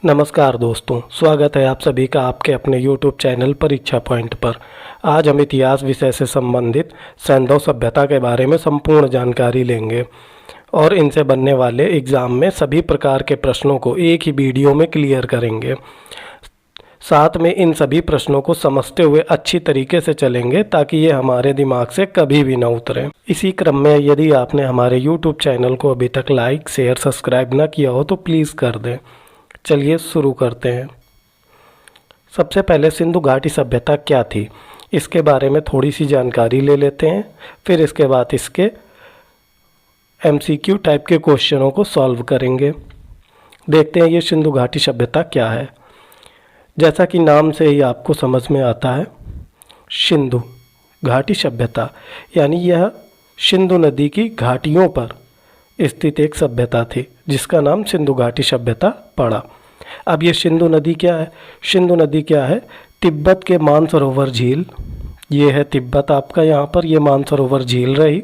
नमस्कार दोस्तों, स्वागत है आप सभी का आपके अपने YouTube चैनल परीक्षा पॉइंट पर। आज हम इतिहास विषय से संबंधित सैंधव सभ्यता के बारे में संपूर्ण जानकारी लेंगे और इनसे बनने वाले एग्ज़ाम में सभी प्रकार के प्रश्नों को एक ही वीडियो में क्लियर करेंगे। साथ में इन सभी प्रश्नों को समझते हुए अच्छी तरीके से चलेंगे ताकि ये हमारे दिमाग से कभी भी ना उतरे। इसी क्रम में यदि आपने हमारे YouTube चैनल को अभी तक लाइक, शेयर, सब्सक्राइब ना किया हो तो प्लीज़ कर दें। चलिए शुरू करते हैं। सबसे पहले सिंधु घाटी सभ्यता क्या थी, इसके बारे में थोड़ी सी जानकारी ले लेते हैं। फिर इसके बाद इसके MCQ टाइप के क्वेश्चनों को सॉल्व करेंगे। देखते हैं ये सिंधु घाटी सभ्यता क्या है। जैसा कि नाम से ही आपको समझ में आता है, सिंधु घाटी सभ्यता यानी यह सिंधु नदी की घाटियों पर स्थित एक सभ्यता थी जिसका नाम सिंधु घाटी सभ्यता पड़ा। अब ये सिंधु नदी क्या है? सिंधु नदी क्या है? तिब्बत के मानसरोवर झील, ये है तिब्बत आपका यहाँ पर, ये मानसरोवर झील रही।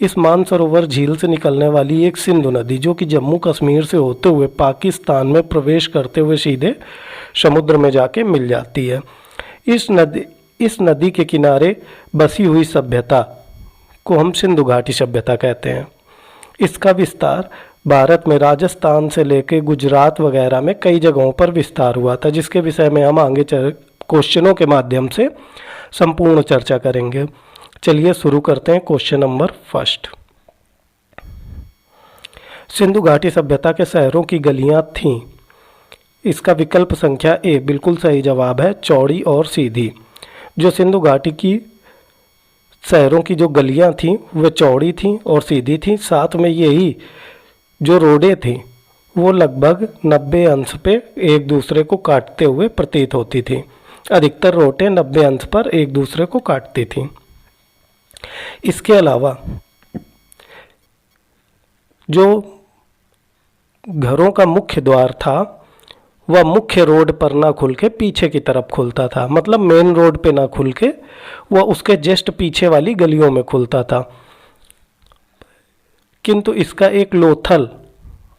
इस मानसरोवर झील से निकलने वाली एक सिंधु नदी जो कि जम्मू कश्मीर से होते हुए पाकिस्तान में प्रवेश करते हुए सीधे समुद्र में जाके मिल जाती है। इस नदी के किनारे बसी हुई सभ्यता को हम सिंधु घाटी सभ्यता कहते हैं। इसका विस्तार भारत में राजस्थान से लेकर गुजरात वगैरह में कई जगहों पर विस्तार हुआ था, जिसके विषय में हम आगे क्वेश्चनों के माध्यम से संपूर्ण चर्चा करेंगे। चलिए शुरू करते हैं। क्वेश्चन नंबर फर्स्ट, सिंधु घाटी सभ्यता के शहरों की गलियां थीं। इसका विकल्प संख्या ए बिल्कुल सही जवाब है, चौड़ी और सीधी। जो सिंधु घाटी की शहरों की जो गलियां थीं वे चौड़ी थीं और सीधी थीं। साथ में यही जो रोडें थीं वो लगभग 90 अंश पे एक दूसरे को काटते हुए प्रतीत होती थीं। अधिकतर रोडें 90 अंश पर एक दूसरे को काटती थीं। इसके अलावा जो घरों का मुख्य द्वार था वह मुख्य रोड पर ना खुल के पीछे की तरफ खुलता था, मतलब मेन रोड पे ना खुल के वह उसके जस्ट पीछे वाली गलियों में खुलता था। किंतु इसका एक लोथल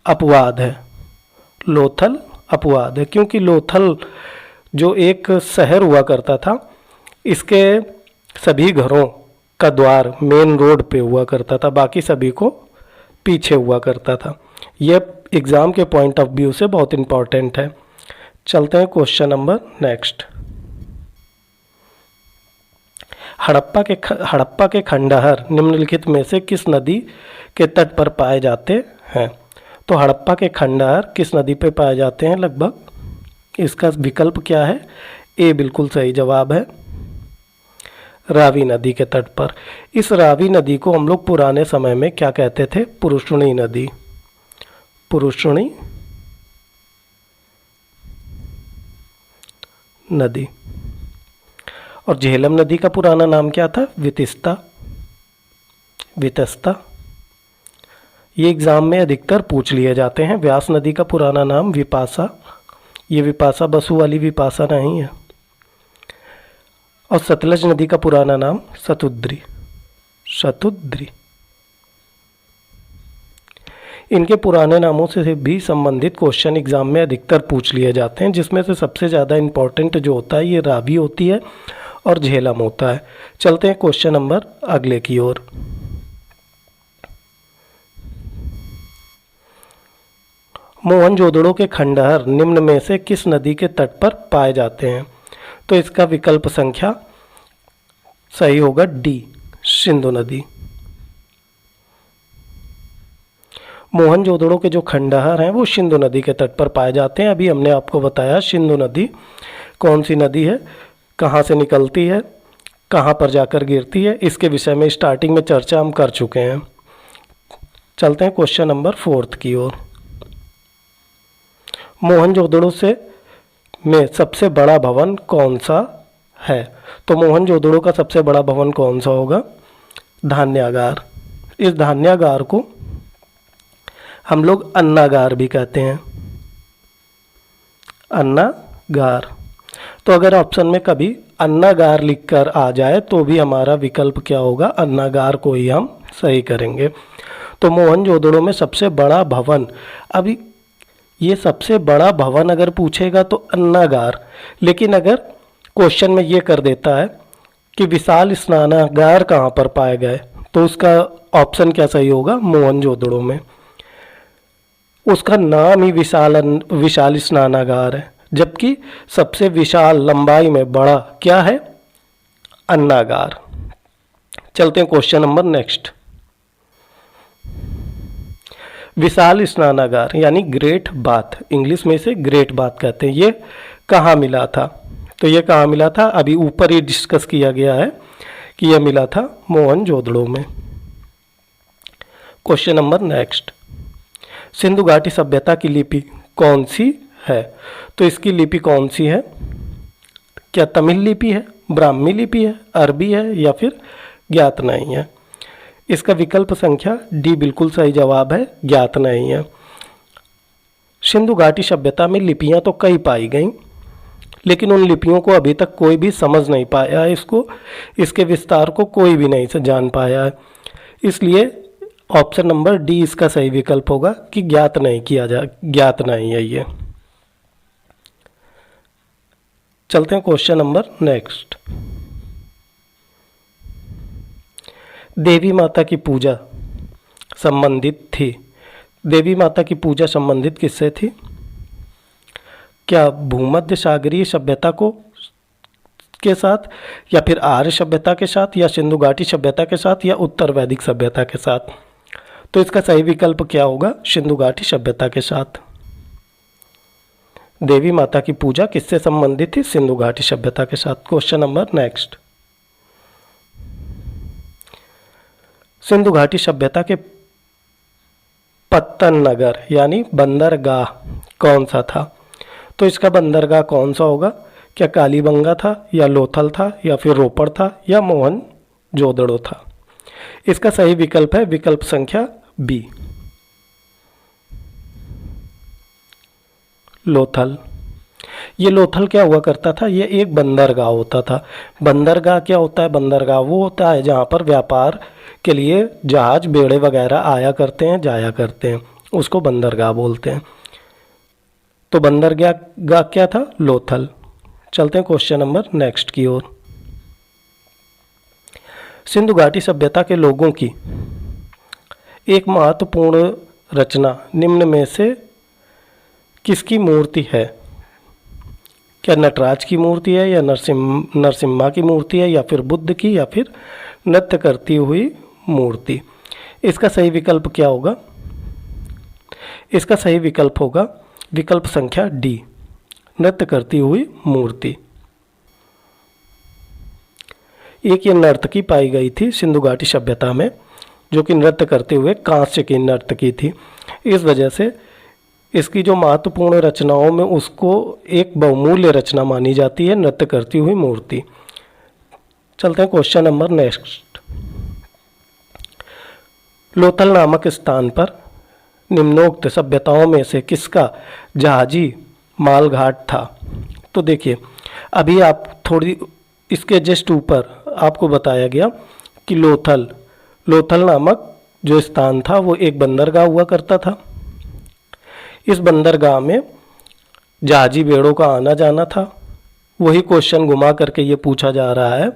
अपवाद है, लोथल अपवाद है, क्योंकि लोथल जो एक शहर हुआ करता था इसके सभी घरों का द्वार मेन रोड पे हुआ करता था, बाकी सभी को पीछे हुआ करता था। यह एग्ज़ाम के पॉइंट ऑफ व्यू से बहुत इम्पॉर्टेंट है। चलते हैं क्वेश्चन नंबर नेक्स्ट। हड़प्पा के खंडहर निम्नलिखित में से किस नदी के तट पर पाए जाते हैं? तो हड़प्पा के खंडहर किस नदी पे पाए जाते हैं? लगभग इसका विकल्प क्या है? ए बिल्कुल सही जवाब है, रावी नदी के तट पर। इस रावी नदी को हम लोग पुराने समय में क्या कहते थे? पुरुषणी नदी, पुरुषणी नदी। और झेलम नदी का पुराना नाम क्या था? वितस्ता, वितस्ता। ये एग्ज़ाम में अधिकतर पूछ लिए जाते हैं। व्यास नदी का पुराना नाम विपाशा, ये विपाशा बसु वाली विपाशा नहीं है। और सतलज नदी का पुराना नाम शतुद्री, शतुद्री। इनके पुराने नामों से भी संबंधित क्वेश्चन एग्जाम में अधिकतर पूछ लिए जाते हैं, जिसमें से सबसे ज़्यादा इम्पोर्टेंट जो होता है ये रावी होती है और झेलम होता है। चलते हैं क्वेश्चन नंबर अगले की ओर। मोहनजोदड़ो के खंडहर निम्न में से किस नदी के तट पर पाए जाते हैं? तो इसका विकल्प संख्या सही होगा डी, सिंधु नदी। मोहनजोदड़ो के जो खंडहर हैं वो सिंधु नदी के तट पर पाए जाते हैं। अभी हमने आपको बताया सिंधु नदी कौन सी नदी है, कहाँ से निकलती है, कहाँ पर जाकर गिरती है, इसके विषय में स्टार्टिंग में चर्चा हम कर चुके हैं। चलते हैं क्वेश्चन नंबर फोर्थ की ओर। मोहनजोदड़ो से में सबसे बड़ा भवन कौन सा है? तो मोहनजोदड़ो का सबसे बड़ा भवन कौन सा होगा? धान्यागार। इस धान्यागार को हम लोग अन्नागार भी कहते हैं, अन्नागार। तो अगर ऑप्शन में कभी अन्नागार लिखकर आ जाए तो भी हमारा विकल्प क्या होगा? अन्नागार को ही हम सही करेंगे। तो मोहनजोदड़ो में सबसे बड़ा भवन, अभी ये सबसे बड़ा भवन अगर पूछेगा तो अन्नागार, लेकिन अगर क्वेश्चन में ये कर देता है कि विशाल स्नानागार कहाँ पर पाए गए, तो उसका ऑप्शन क्या सही होगा? मोहनजोदड़ो में। उसका नाम ही विशाल स्नानागार है, जबकि सबसे विशाल लंबाई में बड़ा क्या है? अन्नागार। चलते हैं क्वेश्चन नंबर नेक्स्ट। विशाल स्नानागार यानी ग्रेट बाथ, इंग्लिश में इसे ग्रेट बाथ कहते हैं, ये कहाँ मिला था? तो ये कहाँ मिला था? अभी ऊपर ही डिस्कस किया गया है कि यह मिला था मोहनजोदड़ो में। Question number next. सिंधु घाटी सभ्यता की लिपि कौन सी है? तो इसकी लिपि कौन सी है? क्या तमिल लिपि है, ब्राह्मी लिपि है, अरबी है या फिर ज्ञात नहीं है? इसका विकल्प संख्या डी बिल्कुल सही जवाब है, ज्ञात नहीं है। सिंधु घाटी सभ्यता में लिपियां तो कई पाई गईं, लेकिन उन लिपियों को अभी तक कोई भी समझ नहीं पाया है, इसके विस्तार को कोई भी नहीं से जान पाया है। इसलिए ऑप्शन नंबर डी इसका सही विकल्प होगा कि ज्ञात नहीं है ये। चलते हैं क्वेश्चन नंबर नेक्स्ट। देवी माता की पूजा संबंधित थी, देवी माता की पूजा संबंधित किससे थी? क्या भूमध्य सागरीय सभ्यता के साथ, या फिर आर्य सभ्यता के साथ, या सिंधु घाटी सभ्यता के साथ, या उत्तर वैदिक सभ्यता के साथ? तो इसका सही विकल्प क्या होगा? सिंधु घाटी सभ्यता के साथ। देवी माता की पूजा किससे संबंधित थी? सिंधु घाटी सभ्यता के साथ। Question number next. सिंधु घाटी सभ्यता के पत्तन नगर यानी बंदरगाह कौन सा था? तो इसका बंदरगाह कौन सा होगा? क्या कालीबंगा था, या लोथल था, या फिर रोपड़ था, या मोहनजोदड़ो था? इसका सही विकल्प है विकल्प संख्या बी, लोथल। ये लोथल क्या हुआ करता था? ये एक बंदरगाह होता था। बंदरगाह क्या होता है? बंदरगाह वो होता है जहाँ पर व्यापार के लिए जहाज, बेड़े वगैरह आया करते हैं, जाया करते हैं, उसको बंदरगाह बोलते हैं। तो बंदरगाह क्या था? लोथल। चलते हैं क्वेश्चन नंबर नेक्स्ट की ओर। सिंधु घाटी सभ्यता के लोगों की एक महत्वपूर्ण रचना निम्न में से किसकी मूर्ति है? क्या नटराज की मूर्ति है, या नरसिम्हा की मूर्ति है, या फिर बुद्ध की, या फिर नृत्य करती हुई मूर्ति? इसका सही विकल्प क्या होगा? इसका सही विकल्प होगा विकल्प संख्या डी, नृत्य करती हुई मूर्ति। एक ये नर्तकी पाई गई थी सिंधु घाटी सभ्यता में, जो कि नृत्य करते हुए कांस्य की नर्तकी थी। इस वजह से इसकी जो महत्वपूर्ण रचनाओं में उसको एक बहुमूल्य रचना मानी जाती है, नृत्य करती हुई मूर्ति। चलते हैं क्वेश्चन नंबर नेक्स्ट। लोथल नामक स्थान पर निम्नोक्त सभ्यताओं में से किसका जहाजी मालघाट था? तो देखिए, अभी आप थोड़ी इसके जस्ट ऊपर आपको बताया गया कि लोथल नामक जो स्थान था वो एक बंदरगाह हुआ करता था। इस बंदरगाह में जहाजी बेड़ों का आना जाना था। वही क्वेश्चन घुमा करके ये पूछा जा रहा है,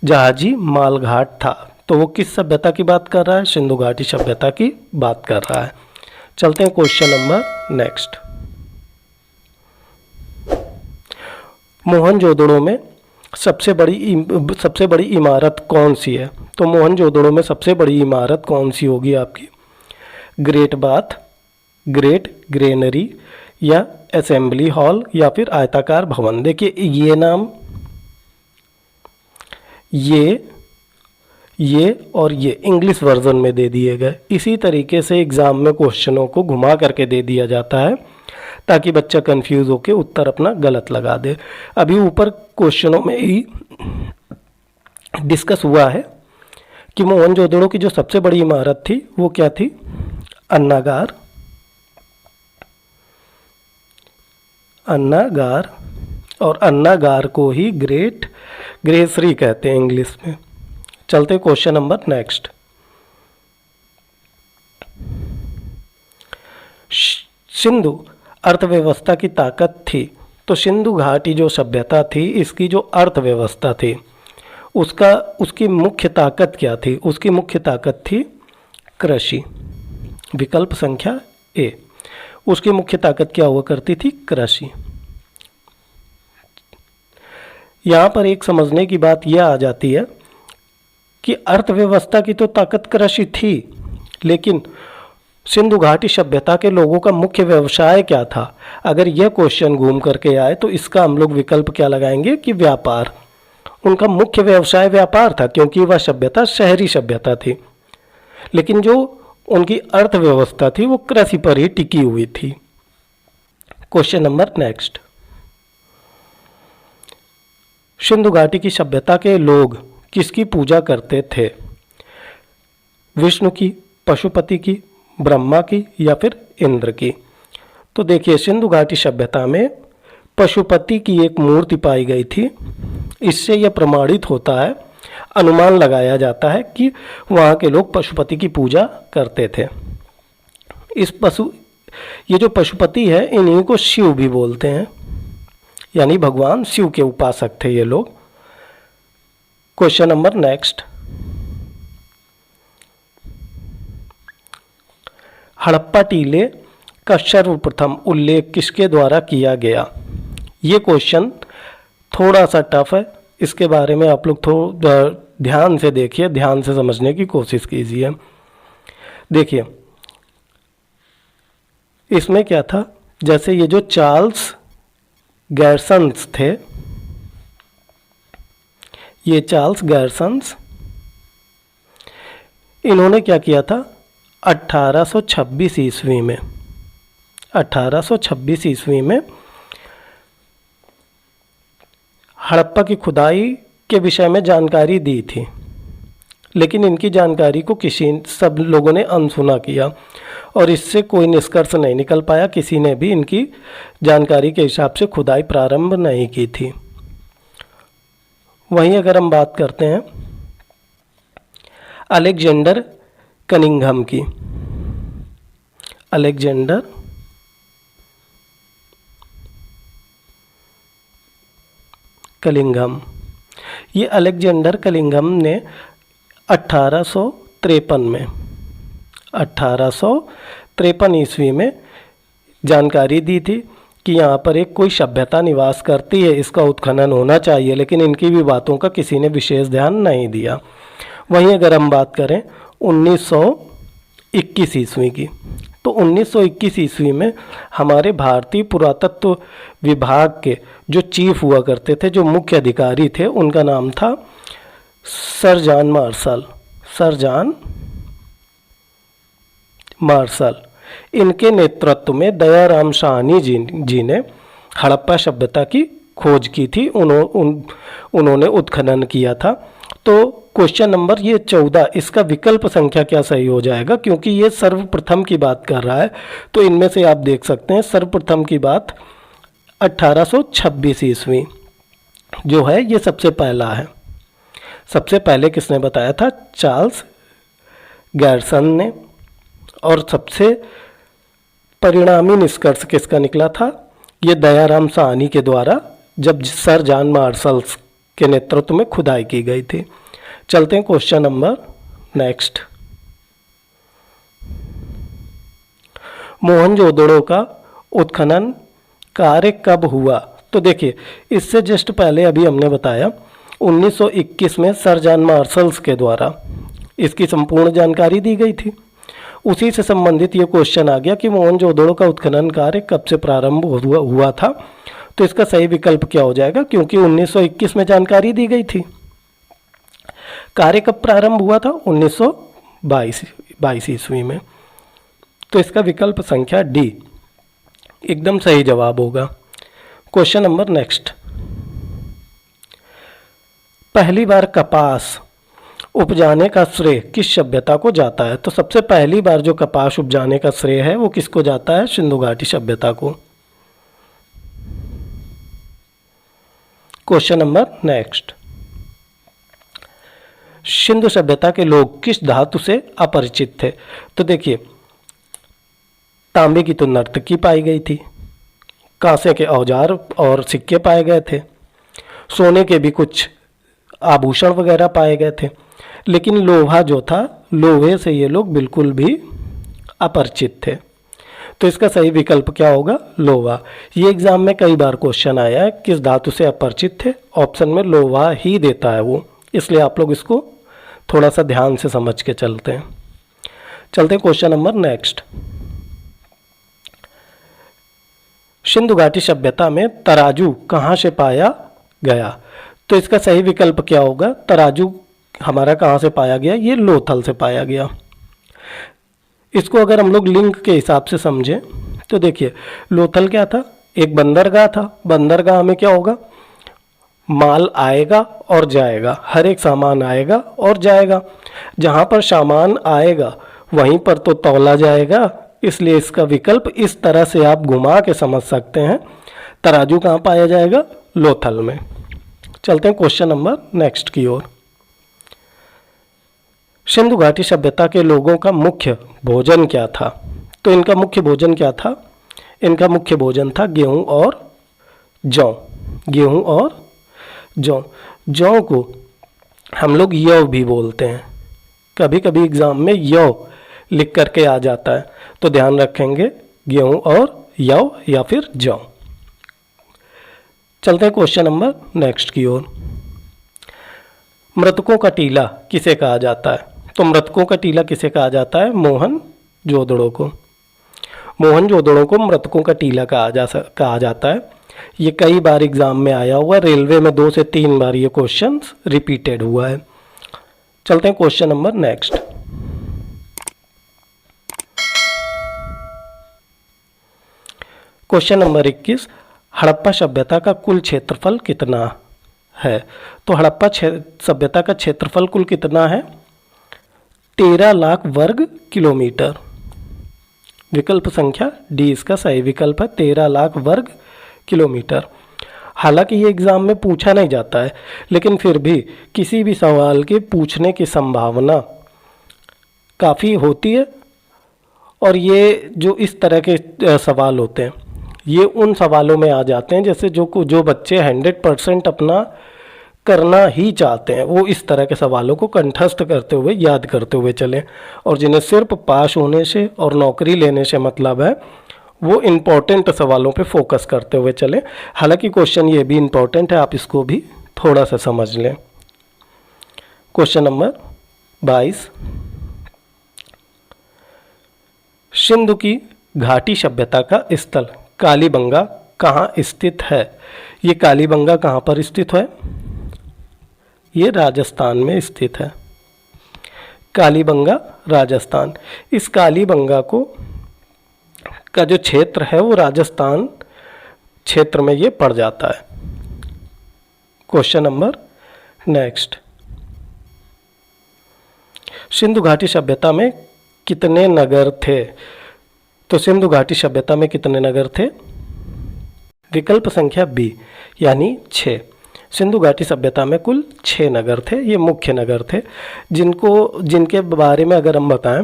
जहाजी मालघाट था, तो वो किस सभ्यता की बात कर रहा है? सिंधु घाटी सभ्यता की बात कर रहा है। चलते हैं क्वेश्चन नंबर नेक्स्ट। मोहनजोदड़ो में सबसे बड़ी इमारत कौन सी है? तो मोहनजोदड़ो में सबसे बड़ी इमारत कौन सी होगी आपकी? ग्रेट बाथ, ग्रेट ग्रेनरी, या असेंबली हॉल, या फिर आयताकार भवन? देखिए, ये नाम ये और ये इंग्लिश वर्जन में दे दिए गए। इसी तरीके से एग्ज़ाम में क्वेश्चनों को घुमा करके दे दिया जाता है ताकि बच्चा कंफ्यूज होकर उत्तर अपना गलत लगा दे। अभी ऊपर क्वेश्चनों में ही डिस्कस हुआ है कि मोहनजोदड़ो की जो सबसे बड़ी इमारत थी वो क्या थी? अन्नागार, और अन्नागार को ही ग्रेसरी कहते हैं इंग्लिश में। चलते क्वेश्चन नंबर नेक्स्ट। सिंधु अर्थव्यवस्था की ताकत थी, तो सिंधु घाटी जो सभ्यता थी, इसकी जो अर्थव्यवस्था थी, उसकी मुख्य ताकत क्या थी? उसकी मुख्य ताकत थी कृषि। विकल्प संख्या ए, उसकी मुख्य ताकत क्या हुआ करती थी? कृषि। यहाँ पर एक समझने की बात यह आ जाती है कि अर्थव्यवस्था की तो ताकत कृषि थी, लेकिन सिंधु घाटी सभ्यता के लोगों का मुख्य व्यवसाय क्या था? अगर यह क्वेश्चन घूम करके आए तो इसका हम लोग विकल्प क्या लगाएंगे कि व्यापार। उनका मुख्य व्यवसाय व्यापार था, क्योंकि वह सभ्यता शहरी सभ्यता थी, लेकिन जो उनकी अर्थव्यवस्था थी वो कृषि पर ही टिकी हुई थी। क्वेश्चन नंबर नेक्स्ट, सिंधु घाटी की सभ्यता के लोग किसकी पूजा करते थे? विष्णु की, पशुपति की, ब्रह्मा की या फिर इंद्र की? तो देखिए, सिंधु घाटी सभ्यता में पशुपति की एक मूर्ति पाई गई थी। इससे यह प्रमाणित होता है, अनुमान लगाया जाता है कि वहाँ के लोग पशुपति की पूजा करते थे। ये जो पशुपति है, इन्हीं को शिव भी बोलते हैं, यानी भगवान शिव के उपासक थे ये लोग। क्वेश्चन नंबर नेक्स्ट, हड़प्पा टीले का सर्वप्रथम उल्लेख किसके द्वारा किया गया? ये क्वेश्चन थोड़ा सा टफ है, इसके बारे में आप लोग थोड़ा ध्यान से देखिए, ध्यान से समझने की कोशिश कीजिए। देखिए, इसमें क्या था, जैसे ये जो चार्ल्स गैरसन्स थे, ये चार्ल्स गैरसन्स, इन्होंने क्या किया था 1826 ईस्वी में, 1826 ईस्वी में हड़प्पा की खुदाई के विषय में जानकारी दी थी, लेकिन इनकी जानकारी को सब लोगों ने अनसुना किया और इससे कोई निष्कर्ष नहीं निकल पाया। किसी ने भी इनकी जानकारी के हिसाब से खुदाई प्रारंभ नहीं की थी। वहीं अगर हम बात करते हैं अलेक्जेंडर कनिंघम की, अलेक्जेंडर कलिंघम, ये अलेक्जेंडर कलिंघम ने 1853 ईस्वी में जानकारी दी थी कि यहाँ पर एक कोई सभ्यता निवास करती है, इसका उत्खनन होना चाहिए, लेकिन इनकी भी बातों का किसी ने विशेष ध्यान नहीं दिया। वहीं अगर हम बात करें 1921 ईस्वी की, तो 1921 ईस्वी में हमारे भारतीय पुरातत्व विभाग के जो चीफ हुआ करते थे, जो मुख्य अधिकारी थे, उनका नाम था sir John Marshall, sir John Marshall. इनके नेतृत्व में दयाराम साहनी जी ने हड़प्पा सभ्यता की खोज की थी, उन्होंने उत्खनन किया था। तो क्वेश्चन नंबर ये 14, इसका विकल्प संख्या क्या सही हो जाएगा? क्योंकि ये सर्वप्रथम की बात कर रहा है, तो इनमें से आप देख सकते हैं सर्वप्रथम की बात 1826 ईस्वी जो है ये सबसे पहला है। सबसे पहले किसने बताया था? चार्ल्स गैरसन ने। और सबसे परिणामी निष्कर्ष किसका निकला था? ये दयाराम साहनी के द्वारा, जब सर जॉन मार्शल के नेतृत्व में खुदाई की गई थी। चलते हैं क्वेश्चन नंबर नेक्स्ट, मोहनजोदड़ो का उत्खनन कार्य कब हुआ? तो देखिए, इससे जस्ट पहले अभी हमने बताया 1921 में सर जॉन मार्शल के द्वारा इसकी संपूर्ण जानकारी दी गई थी। उसी से संबंधित ये क्वेश्चन आ गया कि मोहनजोदड़ो का उत्खनन कार्य कब से प्रारंभ हुआ था? तो इसका सही विकल्प क्या हो जाएगा? क्योंकि 1921 में जानकारी दी गई थी। कार्य कब प्रारंभ हुआ था? 1922 ईस्वी में। तो इसका विकल्प संख्या डी एकदम सही जवाब होगा। क्वेश्चन नंबर नेक्स्ट, पहली बार कपास उपजाने का श्रेय किस सभ्यता को जाता है? तो सबसे पहली बार जो कपास उपजाने का श्रेय है वो किसको जाता है? सिंधु घाटी सभ्यता को। क्वेश्चन नंबर नेक्स्ट, सिंधु सभ्यता के लोग किस धातु से अपरिचित थे? तो देखिए, तांबे की तो नर्तकी पाई गई थी, कांसे के औजार और सिक्के पाए गए थे, सोने के भी कुछ आभूषण वगैरह पाए गए थे। लेकिन लोहा जो था, लोहे से ये लोग बिल्कुल भी अपरिचित थे। तो इसका सही विकल्प क्या होगा? लोहा। ये एग्जाम में कई बार क्वेश्चन आया है, किस धातु से अपरिचित थे? ऑप्शन में लोहा ही देता है वो, इसलिए आप लोग इसको थोड़ा सा ध्यान से समझ के चलते हैं। Question number next. सिंधु घाटी सभ्यता में तराजू कहाँ से पाया गया? तो इसका सही विकल्प क्या होगा? तराजू हमारा कहाँ से पाया गया? ये लोथल से पाया गया। इसको अगर हम लोग लिंक के हिसाब से समझें तो देखिए, लोथल क्या था? एक बंदरगाह था। बंदरगाह में क्या होगा? माल आएगा और जाएगा, हर एक सामान आएगा और जाएगा। जहाँ पर सामान आएगा वहीं पर तो तौला जाएगा, इसलिए इसका विकल्प इस तरह से आप घुमा के समझ सकते हैं। तराजू कहाँ पाया जाएगा? लोथल में। चलते हैं क्वेश्चन नंबर नेक्स्ट की ओर। सिंधु घाटी सभ्यता के लोगों का मुख्य भोजन क्या था? तो इनका मुख्य भोजन क्या था? इनका मुख्य भोजन था गेहूं और जौ। गेहूं और जौ। जौ को हम लोग यव भी बोलते हैं। कभी कभी एग्जाम में यव लिख करके आ जाता है, तो ध्यान रखेंगे, गेहूं और यव या फिर जौ। चलते हैं क्वेश्चन नंबर नेक्स्ट की ओर। मृतकों का टीला किसे कहा जाता है? तो मृतकों का टीला किसे कहा जाता है? मोहनजोदड़ो को। मोहनजोदड़ो को मृतकों का टीला कहा जाता है। ये कई बार एग्जाम में आया हुआ, रेलवे में 2 से 3 बार ये क्वेश्चन रिपीटेड हुआ है। चलते हैं question number next. Question number 21। Harappa सभ्यता का कुल क्षेत्रफल कितना है? तो हड़प्पा सभ्यता का क्षेत्रफल कुल कितना है? 13 लाख वर्ग किलोमीटर। विकल्प संख्या डी इसका सही विकल्प है, 13 लाख वर्ग किलोमीटर। हालांकि ये एग्ज़ाम में पूछा नहीं जाता है, लेकिन फिर भी किसी भी सवाल के पूछने की संभावना काफ़ी होती है। और ये जो इस तरह के सवाल होते हैं, ये उन सवालों में आ जाते हैं जैसे जो बच्चे 100% अपना करना ही चाहते हैं, वो इस तरह के सवालों को कंठस्थ करते हुए, याद करते हुए चलें। और जिन्हें सिर्फ पास होने से और नौकरी लेने से मतलब है, वो इम्पोर्टेंट सवालों पे फोकस करते हुए चलें। हालांकि क्वेश्चन ये भी इम्पोर्टेंट है, आप इसको भी थोड़ा सा समझ लें। Question number 22। सिंधु की घाटी सभ्यता का स्थल कालीबंगा कहाँ स्थित है? ये कालीबंगा कहाँ पर स्थित है? ये राजस्थान में स्थित है। कालीबंगा राजस्थान। इस कालीबंगा का जो क्षेत्र है वो राजस्थान क्षेत्र में ये पड़ जाता है। Question number next. सिंधु घाटी सभ्यता में कितने नगर थे? तो सिंधु घाटी सभ्यता में कितने नगर थे? विकल्प संख्या बी यानी 6। सिंधु घाटी सभ्यता में कुल 6 नगर थे। ये मुख्य नगर थे, जिनके बारे में अगर हम बताएं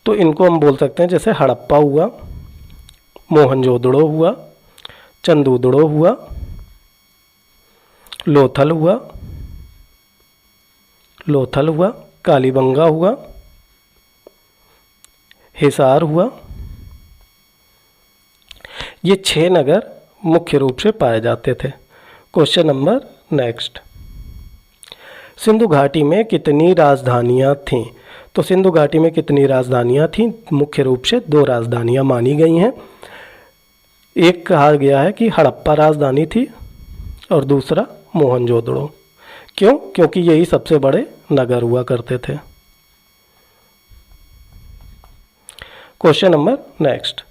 तो इनको हम बोल सकते हैं, जैसे हड़प्पा हुआ, मोहनजोदड़ो हुआ, चंदूदड़ो हुआ, लोथल हुआ, कालीबंगा हुआ, हिसार हुआ। ये 6 नगर मुख्य रूप से पाए जाते थे। Question number next. सिंधु घाटी में कितनी राजधानियाँ थीं? तो सिंधु घाटी में कितनी राजधानियाँ थीं? मुख्य रूप से 2 राजधानियाँ मानी गई हैं। एक कहा गया है कि हड़प्पा राजधानी थी और दूसरा मोहनजोदड़ो। क्यों? क्योंकि यही सबसे बड़े नगर हुआ करते थे। Question number next.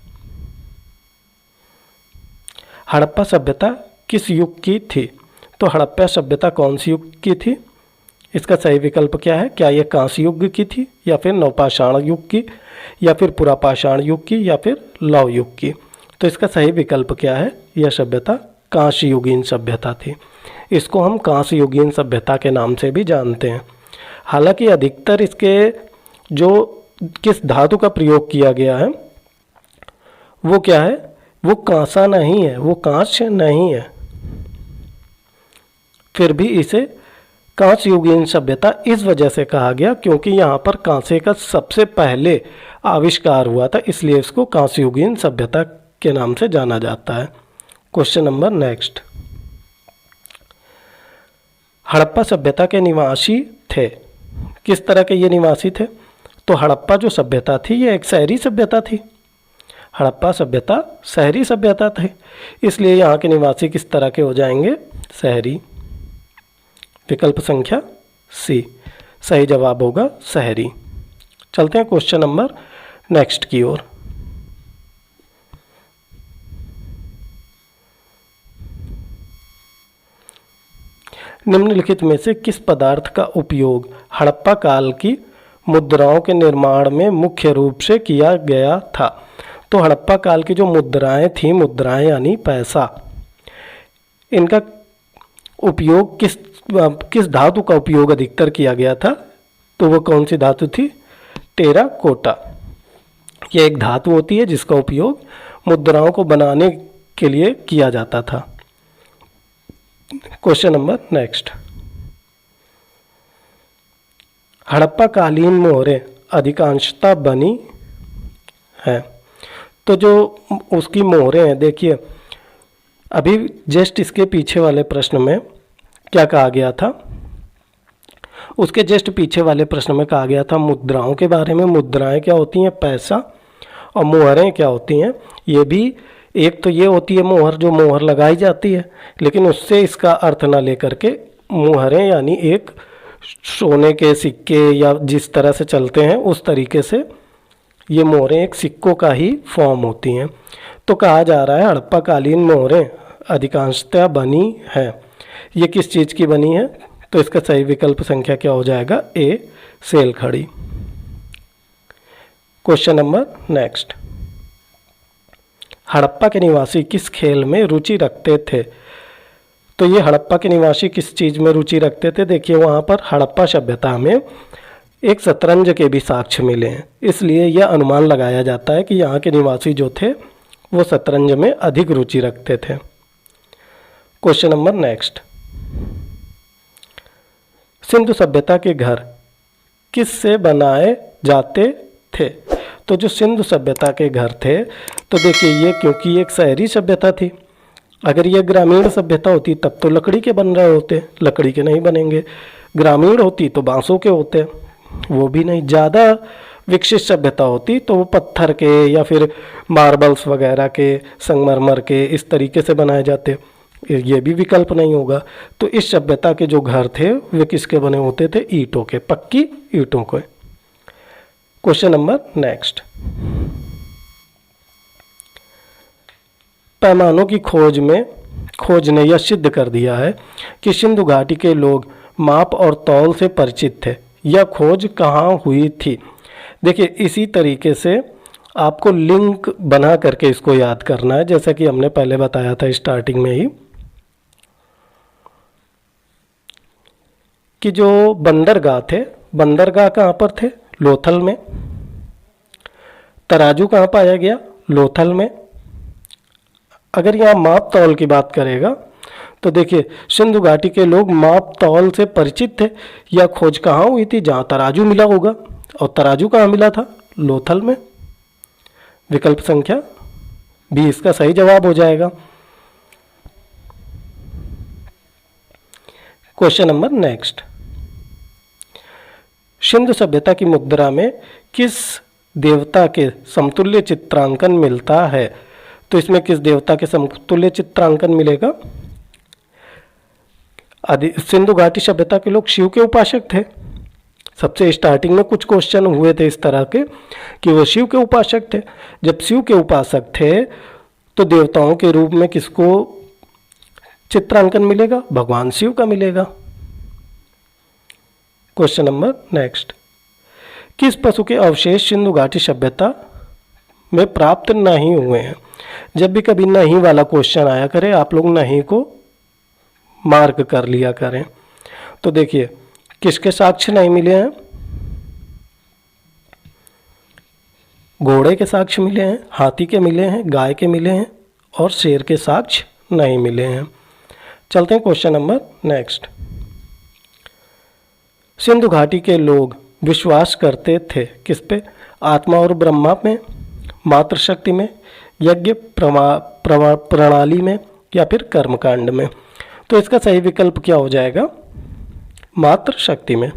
हड़प्पा सभ्यता किस युग की थी? तो हड़प्पा सभ्यता कौन सी युग की थी? इसका सही विकल्प क्या है? क्या यह कांस्य युग की थी, या फिर नवपाषाण युग की, या फिर पुरापाषाण युग की, या फिर लौह युग की? तो इसका सही विकल्प क्या है? यह सभ्यता कांस्य युगीन सभ्यता थी। इसको हम कांस्य युगीन सभ्यता के नाम से भी जानते हैं। हालांकि अधिकतर इसके जो किस धातु का प्रयोग किया गया है वो क्या है? वो कांसा नहीं है, वो कांच नहीं है, फिर भी इसे कांस्य युगीन सभ्यता इस वजह से कहा गया क्योंकि यहाँ पर कांसे का सबसे पहले आविष्कार हुआ था, इसलिए इसको कांस्य युगीन सभ्यता के नाम से जाना जाता है। क्वेश्चन नंबर नेक्स्ट, हड़प्पा सभ्यता के निवासी थे। किस तरह के ये निवासी थे? तो हड़प्पा जो सभ्यता थी ये एक शहरी सभ्यता थी। हड़प्पा सभ्यता शहरी सभ्यता थी, इसलिए यहाँ के निवासी किस तरह के हो जाएंगे? शहरी। विकल्प संख्या सी सही जवाब होगा शहरी। चलते हैं क्वेश्चन नंबर नेक्स्ट की ओर। निम्नलिखित में से किस पदार्थ का उपयोग हड़प्पा काल की मुद्राओं के निर्माण में मुख्य रूप से किया गया था? तो हड़प्पा काल की जो मुद्राएं थी, मुद्राएं यानी पैसा, इनका उपयोग किस धातु का उपयोग अधिकतर किया गया था? तो वो कौन सी धातु थी? टेराकोटा। यह एक धातु होती है जिसका उपयोग मुद्राओं को बनाने के लिए किया जाता था। क्वेश्चन नंबर नेक्स्ट, हड़प्पा कालीन मोहरें अधिकांशतः बनी हैं। तो जो उसकी मोहरें हैं, देखिए अभी जस्ट इसके पीछे वाले प्रश्न में क्या कहा गया था? उसके जस्ट पीछे वाले प्रश्न में कहा गया था मुद्राओं के बारे में। मुद्राएं क्या होती हैं? पैसा। और मोहरें क्या होती हैं? ये भी एक तो ये होती है मोहर, जो मोहर लगाई जाती है, लेकिन उससे इसका अर्थ ना लेकर के मोहरें यानी एक सोने के सिक्के या जिस तरह से चलते हैं उस तरीके से ये मोहरें एक सिक्कों का ही फॉर्म होती हैं। तो कहा जा रहा है हड़प्पा कालीन मोहरें अधिकांशतः बनी हैं। ये किस चीज़ की बनी है? तो इसका सही विकल्प संख्या क्या हो जाएगा? ए सेल खड़ी। क्वेश्चन नंबर नेक्स्ट, हड़प्पा के निवासी किस खेल में रुचि रखते थे? तो ये हड़प्पा के निवासी किस चीज़ में रुचि रखते थे? देखिए वहाँ पर हड़प्पा सभ्यता में एक शतरंज के भी साक्ष्य मिले हैं, इसलिए यह अनुमान लगाया जाता है कि यहाँ के निवासी जो थे वो शतरंज में अधिक रुचि रखते थे। क्वेश्चन नंबर नेक्स्ट, सिंधु सभ्यता के घर किस से बनाए जाते थे? तो जो सिंधु सभ्यता के घर थे, तो देखिए ये क्योंकि एक शहरी सभ्यता थी, अगर ये ग्रामीण सभ्यता होती तब तो लकड़ी के बन रहे होते, लकड़ी के नहीं बनेंगे। ग्रामीण होती तो बांसों के होते, वो भी नहीं। ज़्यादा विकसित सभ्यता होती तो वो पत्थर के या फिर मार्बल्स वगैरह के, संगमरमर के, इस तरीके से बनाए जाते, ये भी विकल्प नहीं होगा। तो इस सभ्यता के जो घर थे वे किसके बने होते थे? ईंटों के, पक्की ईंटों के। क्वेश्चन नंबर नेक्स्ट, पैमानों की खोज ने यह सिद्ध कर दिया है कि सिंधु घाटी के लोग माप और तौल से परिचित थे। यह खोज कहाँ हुई थी? देखिए इसी तरीके से आपको लिंक बना करके इसको याद करना है, जैसा कि हमने पहले बताया था स्टार्टिंग में ही कि जो बंदरगाह थे, बंदरगाह कहाँ पर थे? लोथल में। तराजू कहाँ पाया गया? लोथल में। अगर यहाँ माप तौल की बात करेगा तो देखिए सिंधु घाटी के लोग माप तौल से परिचित थे। यह खोज कहाँ हुई थी? जहाँ तराजू मिला होगा, और तराजू कहाँ मिला था? लोथल में। विकल्प संख्या बी इसका सही जवाब हो जाएगा। क्वेश्चन नंबर नेक्स्ट, सिंधु सभ्यता की मुद्रा में किस देवता के समतुल्य चित्रांकन मिलता है? तो इसमें किस देवता के समतुल्य चित्रांकन मिलेगा? सिंधु घाटी सभ्यता के लोग शिव के उपासक थे। सबसे स्टार्टिंग में कुछ क्वेश्चन हुए थे इस तरह के कि वो शिव के उपासक थे। जब शिव के उपासक थे तो देवताओं के रूप में किसको चित्रांकन मिलेगा? भगवान शिव का मिलेगा। क्वेश्चन नंबर नेक्स्ट, किस पशु के अवशेष सिंधु घाटी सभ्यता में प्राप्त नहीं हुए हैं? जब भी कभी नहीं वाला क्वेश्चन आया करे, आप लोग नहीं को मार्क कर लिया करें। तो देखिए किसके साक्ष्य नहीं मिले हैं? घोड़े के साक्ष्य मिले हैं, हाथी के मिले हैं, गाय के मिले हैं, और शेर के साक्ष्य नहीं मिले हैं। चलते हैं क्वेश्चन नंबर नेक्स्ट। सिंधु घाटी के लोग विश्वास करते थे किस पे? आत्मा और ब्रह्मा में, मातृशक्ति में, यज्ञ प्रणाली में, या फिर कर्मकांड में। तो इसका सही विकल्प क्या हो जाएगा? मातृशक्ति में।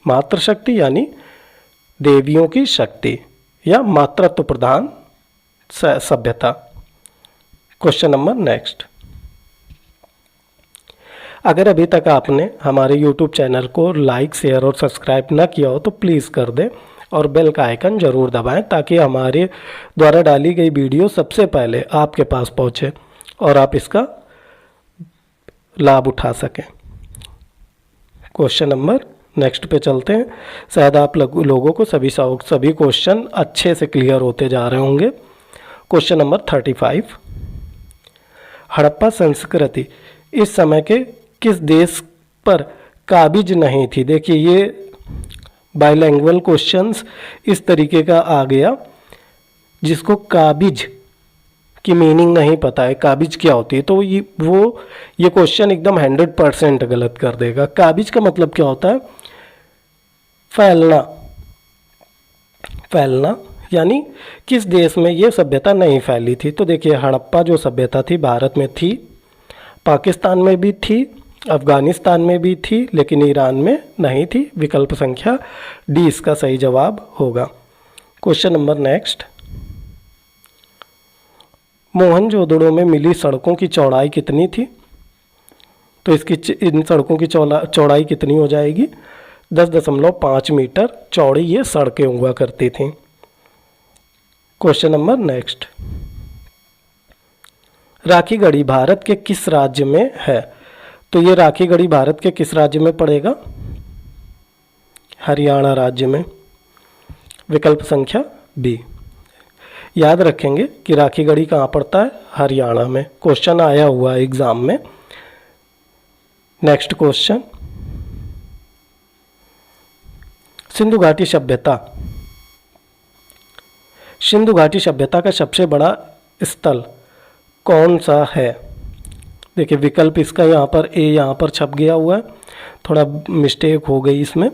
मातृशक्ति यानी देवियों की शक्ति या मातृत्व प्रधान सभ्यता। Question number next. अगर अभी तक आपने हमारे YouTube चैनल को लाइक, शेयर और सब्सक्राइब न किया हो तो प्लीज़ कर दें और बेल का आइकन ज़रूर दबाएं ताकि हमारे द्वारा डाली गई वीडियो सबसे पहले आपके पास पहुंचे और आप इसका लाभ उठा सकें। क्वेश्चन नंबर नेक्स्ट पे चलते हैं। शायद आप लोगों को सभी क्वेश्चन अच्छे से क्लियर होते जा रहे होंगे। Question number 35। हड़प्पा संस्कृति इस समय के किस देश पर काबिज नहीं थी? देखिए ये बाइलैंग्वेल क्वेश्चंस इस तरीके का आ गया जिसको काबिज की मीनिंग नहीं पता है, काबिज क्या होती है, तो ये क्वेश्चन एकदम 100% गलत कर देगा। काबिज का मतलब क्या होता है? फैलना। फैलना यानी किस देश में ये सभ्यता नहीं फैली थी? तो देखिए हड़प्पा जो सभ्यता थी भारत में थी, पाकिस्तान में भी थी, अफ़गानिस्तान में भी थी, लेकिन ईरान में नहीं थी। विकल्प संख्या डी इसका सही जवाब होगा। Question number next. मोहनजोदड़ो में मिली सड़कों की चौड़ाई कितनी थी? तो इन सड़कों की चौड़ाई कितनी हो जाएगी? 10.5 मीटर चौड़ी ये सड़कें हुआ करती थीं। Question number next. Rakhigarhi Bharat के किस राज्य में है? तो ये राखी गढ़ी भारत के किस राज्य में पड़ेगा? हरियाणा राज्य में। विकल्प संख्या बी। याद रखेंगे कि राखी गढ़ी कहाँ पड़ता है? हरियाणा में। क्वेश्चन आया हुआ है एग्जाम में। Next question. सिंधु घाटी सभ्यता। सिंधु घाटी सभ्यता का सबसे बड़ा स्थल कौन सा है? देखिए विकल्प इसका यहाँ पर ए यहाँ पर छप गया हुआ है, थोड़ा मिस्टेक हो गई इसमें,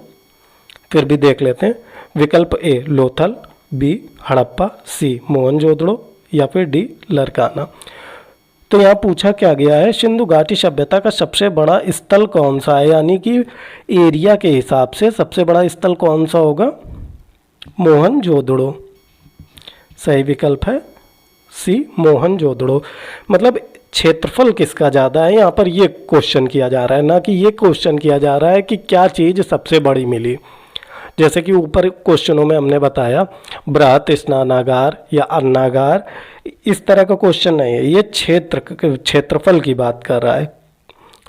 फिर भी देख लेते हैं। विकल्प ए लोथल, बी हड़प्पा, सी मोहनजोदड़ो या फिर डी लरकाना। तो यहाँ पूछा क्या गया है? सिंधु घाटी सभ्यता का सबसे बड़ा स्थल कौन सा है, यानी कि एरिया के हिसाब से सबसे बड़ा स्थल कौन सा होगा? मोहनजोदड़ो। सही विकल्प है सी मोहनजोदड़ो। मतलब क्षेत्रफल किसका ज़्यादा है, यहाँ पर ये क्वेश्चन किया जा रहा है, ना कि ये क्वेश्चन किया जा रहा है कि क्या चीज़ सबसे बड़ी मिली। जैसे कि ऊपर क्वेश्चनों में हमने बताया बृहत स्नानागार या अन्नागार, इस तरह का क्वेश्चन नहीं है, ये क्षेत्रफल की बात कर रहा है।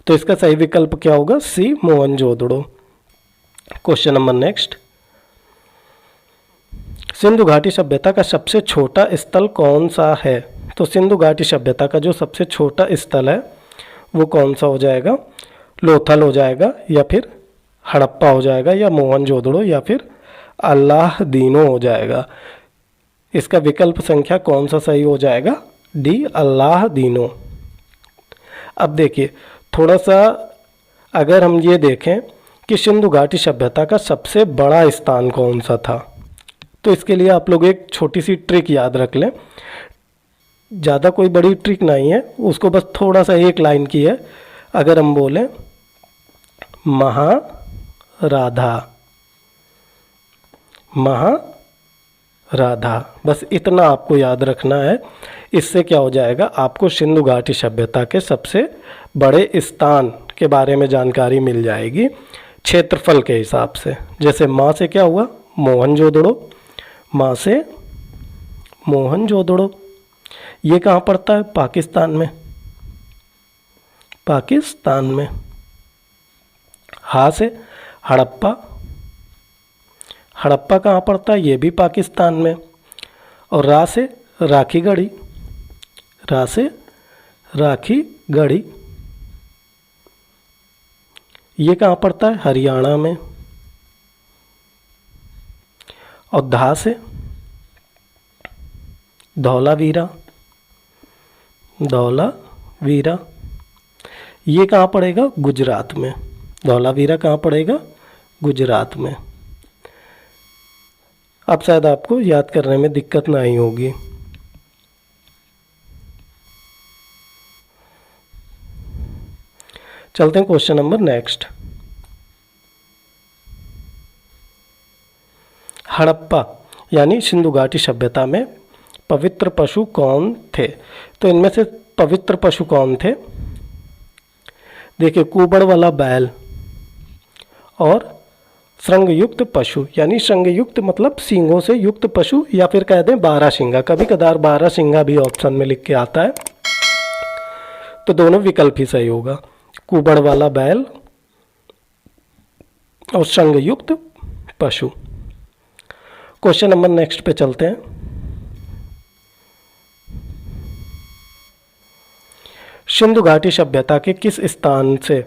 तो इसका सही विकल्प क्या होगा? C Mohenjodaro. Question number next. Sindhu घाटी सभ्यता का सबसे छोटा स्थल कौन सा है? तो सिंधु घाटी सभ्यता का जो सबसे छोटा स्थल है वो कौन सा हो जाएगा? लोथल हो जाएगा या फिर हड़प्पा हो जाएगा या मोहनजोदड़ो या फिर अल्लाहदीनो हो जाएगा। इसका विकल्प संख्या कौन सा सही हो जाएगा? डी अल्लाहदीनो। अब देखिए थोड़ा सा अगर हम ये देखें कि सिंधु घाटी सभ्यता का सबसे बड़ा स्थान कौन सा था, तो इसके लिए आप लोग एक छोटी सी ट्रिक याद रख लें। ज़्यादा कोई बड़ी ट्रिक नहीं है, उसको बस थोड़ा सा एक लाइन की है। अगर हम बोलें महाराधा, महाराधा, बस इतना आपको याद रखना है। इससे क्या हो जाएगा? आपको सिंधु घाटी सभ्यता के सबसे बड़े स्थान के बारे में जानकारी मिल जाएगी क्षेत्रफल के हिसाब से। जैसे माँ से क्या हुआ? मोहनजोदड़ो, माँ से मोहनजोदड़ो। ये कहाँ पड़ता है? पाकिस्तान में। पाकिस्तान में। हा से हड़प्पा, हड़प्पा कहाँ पड़ता है? ये भी पाकिस्तान में। और रा से राखी गढ़ी, रा से राखी गढ़ी, ये कहाँ पड़ता है? हरियाणा में। और धा से धौलावीरा, धौलावीरा ये कहाँ पड़ेगा? गुजरात में। धौलावीरा कहाँ पड़ेगा? गुजरात में। अब शायद आपको याद करने में दिक्कत नहीं होगी। चलते हैं क्वेश्चन नंबर नेक्स्ट। हड़प्पा यानी सिंधु घाटी सभ्यता में पवित्र पशु कौन थे? तो इनमें से पवित्र पशु कौन थे? देखिए, कुबड़ वाला बैल और श्रृंगयुक्त पशु, यानी श्रृंगयुक्त मतलब सींगों से युक्त पशु, या फिर कह दें बारहसिंगा। कभी कदार बारहसिंगा भी ऑप्शन में लिख के आता है, तो दोनों विकल्प ही सही होगा। कुबड़ वाला बैल और श्रृंगयुक्त पशु। क्वेश्चन नंबर नेक्स्ट पे चलते हैं। सिंधु घाटी सभ्यता के किस स्थान से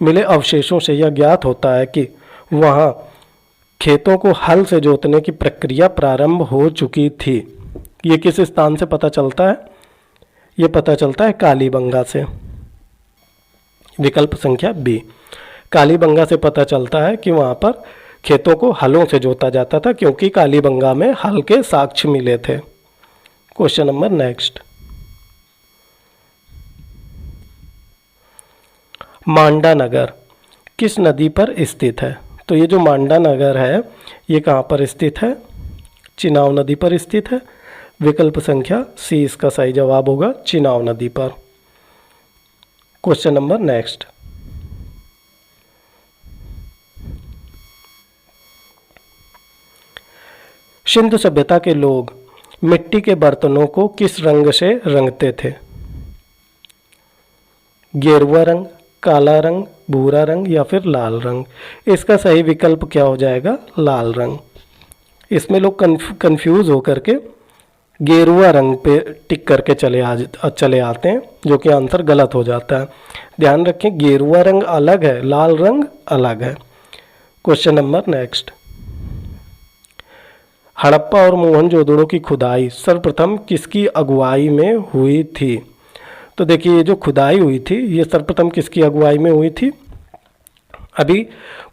मिले अवशेषों से यह ज्ञात होता है कि वहाँ खेतों को हल से जोतने की प्रक्रिया प्रारंभ हो चुकी थी? ये किस स्थान से पता चलता है? ये पता चलता है कालीबंगा से। विकल्प संख्या बी, कालीबंगा से पता चलता है कि वहाँ पर खेतों को हलों से जोता जाता था, क्योंकि कालीबंगा में हल के साक्ष्य मिले थे। Question number next. मांडा नगर किस नदी पर स्थित है? तो ये जो मांडा नगर है ये कहाँ पर स्थित है? चिनाब नदी पर स्थित है। विकल्प संख्या सी इसका सही जवाब होगा, चिनाब नदी पर। Question number next. सिंधु सभ्यता के लोग मिट्टी के बर्तनों को किस रंग से रंगते थे? गेरुआ रंग, काला रंग, भूरा रंग या फिर लाल रंग? इसका सही विकल्प क्या हो जाएगा? लाल रंग। इसमें लोग कंफ्यूज होकर के गेरुआ रंग पे टिक करके चले आते हैं, जो कि आंसर गलत हो जाता है। ध्यान रखें, गेरुआ रंग अलग है, लाल रंग अलग है। Question number next. हड़प्पा और मोहनजोदड़ो की खुदाई सर्वप्रथम किसकी अगुवाई में हुई थी? तो देखिए, ये जो खुदाई हुई थी ये सर्वप्रथम किसकी अगुवाई में हुई थी? अभी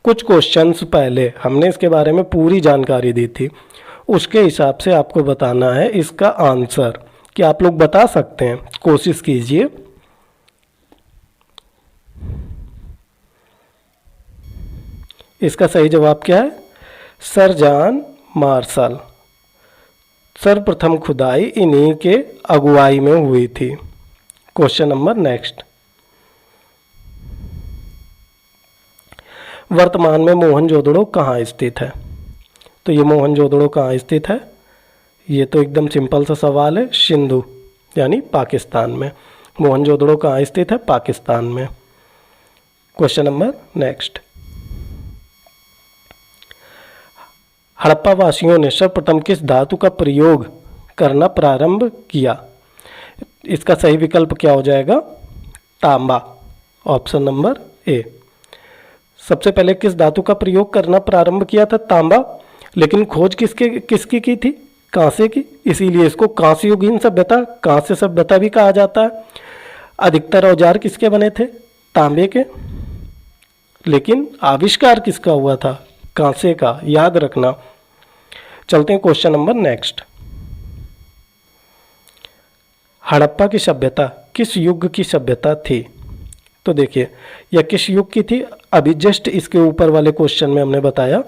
कुछ क्वेश्चंस पहले हमने इसके बारे में पूरी जानकारी दी थी, उसके हिसाब से आपको बताना है इसका आंसर। क्या आप लोग बता सकते हैं? कोशिश कीजिए। इसका सही जवाब क्या है? Sir John Marshall. सर्वप्रथम खुदाई इन्हीं के अगुवाई में हुई थी। Question number next. वर्तमान में मोहनजोदड़ो कहाँ स्थित है? तो ये मोहनजोदड़ो कहाँ स्थित है? ये तो एकदम सिंपल सा सवाल है, सिंधु यानी पाकिस्तान में। मोहनजोदड़ो कहाँ स्थित है? पाकिस्तान में। Question number next. हड़प्पा वासियों ने सर्वप्रथम किस धातु का प्रयोग करना प्रारंभ किया? इसका सही विकल्प क्या हो जाएगा? तांबा। Option number A. सबसे पहले किस धातु का प्रयोग करना प्रारंभ किया था? तांबा। लेकिन खोज किसकी की थी? कांसे की। इसीलिए इसको कांस्ययुगीन सभ्यता, कांस्य सभ्यता भी कहा जाता है। अधिकतर औजार किसके बने थे? तांबे के। लेकिन आविष्कार किसका हुआ था? कांसे का, याद रखना। चलते हैं क्वेश्चन नंबर नेक्स्ट। हड़प्पा की सभ्यता किस युग की सभ्यता थी? तो देखिए, यह किस युग की थी? अभी जस्ट इसके ऊपर वाले क्वेश्चन में हमने बताया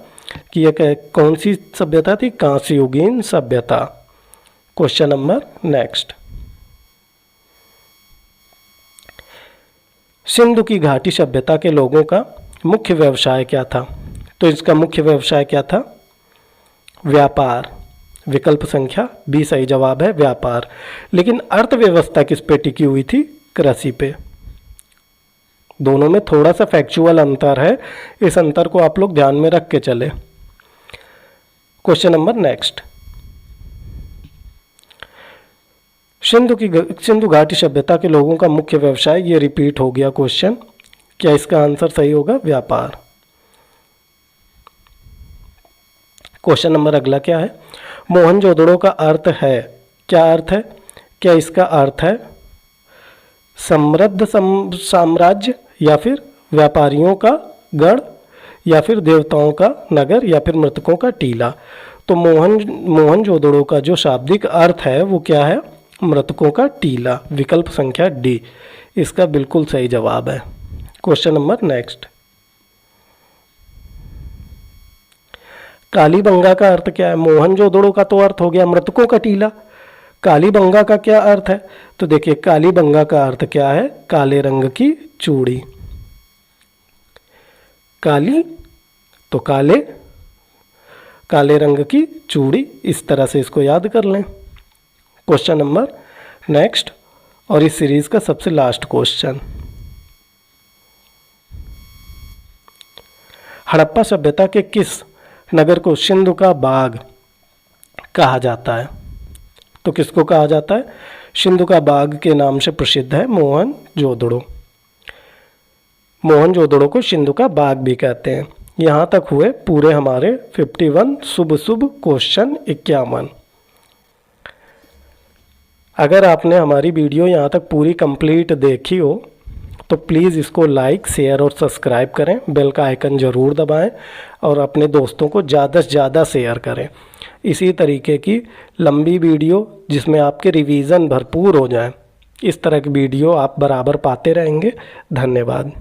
कि यह कौन सी सभ्यता थी? कांस्ययुगीन सभ्यता। Question number next. सिंधु की घाटी सभ्यता के लोगों का मुख्य व्यवसाय क्या था? तो इसका मुख्य व्यवसाय क्या था? व्यापार। विकल्प संख्या बी सही जवाब है, व्यापार। लेकिन अर्थव्यवस्था किस पे टिकी हुई थी? कृषि पे। दोनों में थोड़ा सा फैक्चुअल अंतर है, इस अंतर को आप लोग ध्यान में रख के चले। Question number next. सिंधु घाटी सभ्यता के लोगों का मुख्य व्यवसाय, ये रिपीट हो गया क्वेश्चन। क्या इसका आंसर सही होगा? व्यापार। क्वेश्चन नंबर अगला क्या है? मोहनजोदड़ो का अर्थ है क्या अर्थ है? क्या इसका अर्थ है समृद्ध साम्राज्य, या फिर व्यापारियों का गढ़, या फिर देवताओं का नगर, या फिर मृतकों का टीला? तो मोहनजोदड़ो का जो शाब्दिक अर्थ है वो क्या है? मृतकों का टीला। विकल्प संख्या डी इसका बिल्कुल सही जवाब है। Question number next. कालीबंगा का अर्थ क्या है? मोहनजोदड़ो का तो अर्थ हो गया मृतकों का टीला, कालीबंगा का क्या अर्थ है? तो देखिए कालीबंगा का अर्थ क्या है? काले रंग की चूड़ी। काली तो काले, काले रंग की चूड़ी, इस तरह से इसको याद कर लें। क्वेश्चन नंबर नेक्स्ट, और इस सीरीज का सबसे लास्ट क्वेश्चन। हड़प्पा सभ्यता के किस नगर को सिंधु का बाग कहा जाता है? तो किसको कहा जाता है? सिंधु का बाग के नाम से प्रसिद्ध है मोहनजोदड़ो। मोहनजोदड़ो को सिंधु का बाग भी कहते हैं। यहाँ तक हुए पूरे हमारे 51 शुभ क्वेश्चन 51। अगर आपने हमारी वीडियो यहाँ तक पूरी कंप्लीट देखी हो तो प्लीज़ इसको लाइक, शेयर और सब्सक्राइब करें, बेल का आइकन ज़रूर दबाएं और अपने दोस्तों को ज़्यादा से ज़्यादा शेयर करें। इसी तरीके की लंबी वीडियो जिसमें आपके रिवीजन भरपूर हो जाए, इस तरह की वीडियो आप बराबर पाते रहेंगे। धन्यवाद।